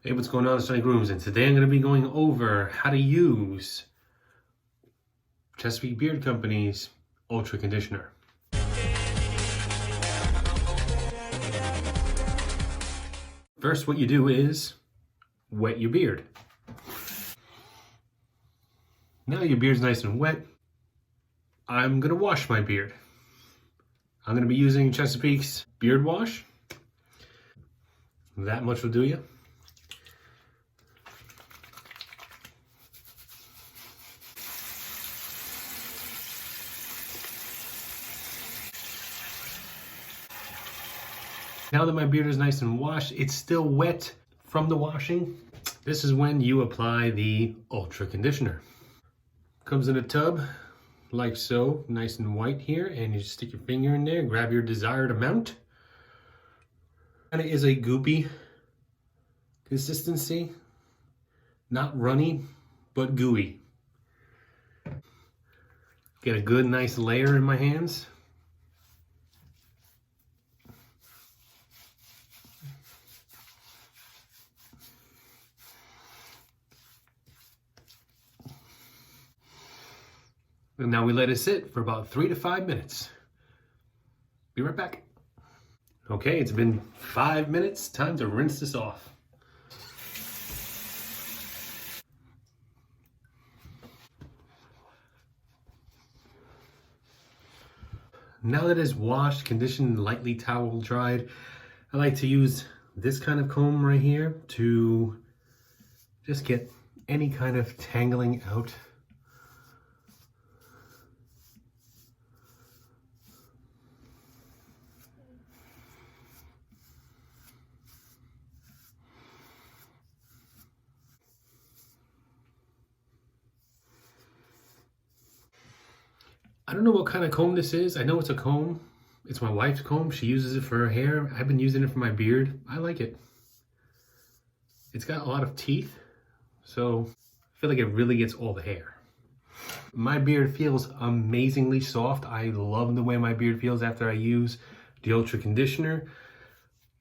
Hey, what's going on? It's Jonnie Grooms, and today I'm going to be going over how to use Chesapeake Beard Company's Ultra Conditioner. First, what you do is wet your beard. Now your beard's nice and wet. I'm going to wash my beard. I'm going to be using Chesapeake's beard wash. That much will do you. Now that my beard is nice and washed, it's still wet from the washing. This is when you apply the Ultra Conditioner. Comes in a tub, like so, nice and white here, and you just stick your finger in there, grab your desired amount. And it is a goopy consistency, not runny, but gooey. Get a good, nice layer in my hands. And now we let it sit for about 3 to 5 minutes. Be right back. Okay, it's been 5 minutes. Time to rinse this off. Now that it's washed, conditioned, lightly towel dried, I like to use this kind of comb right here to just get any kind of tangling out. I don't know what kind of comb this is. I know it's a comb. It's my wife's comb. She uses it for her hair. I've been using it for my beard. I like it. It's got a lot of teeth, so I feel like it really gets all the hair. My beard feels amazingly soft. I love the way my beard feels after I use the Ultra Conditioner.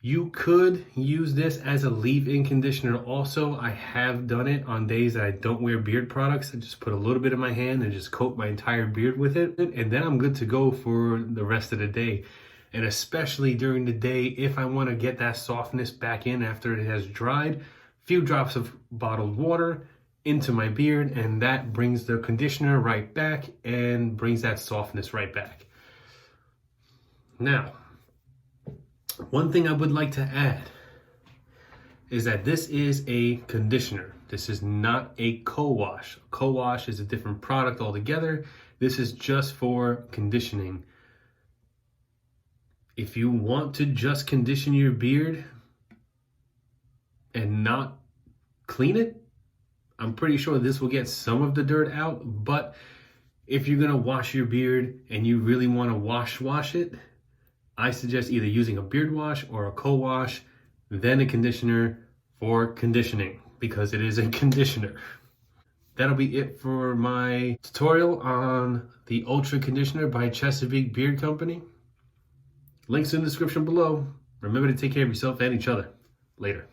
You could use this as a leave-in conditioner also. I have done it on days that I don't wear beard products. I just put a little bit in my hand and just coat my entire beard with it. And then I'm good to go for the rest of the day. And especially during the day, if I want to get that softness back in after it has dried, a few drops of bottled water into my beard, and that brings the conditioner right back and brings that softness right back. Now, one thing I would like to add is that this is a conditioner. This is not a co-wash. Co-wash is a different product altogether. This is just for conditioning. If you want to just condition your beard and not clean it, I'm pretty sure this will get some of the dirt out. But if you're gonna wash your beard and you really want to wash it, I suggest either using a beard wash or a co-wash, then a conditioner for conditioning, because it is a conditioner. That'll be it for my tutorial on the Ultra Conditioner by Chesapeake Beard Company. Links in the description below. Remember to take care of yourself and each other. Later.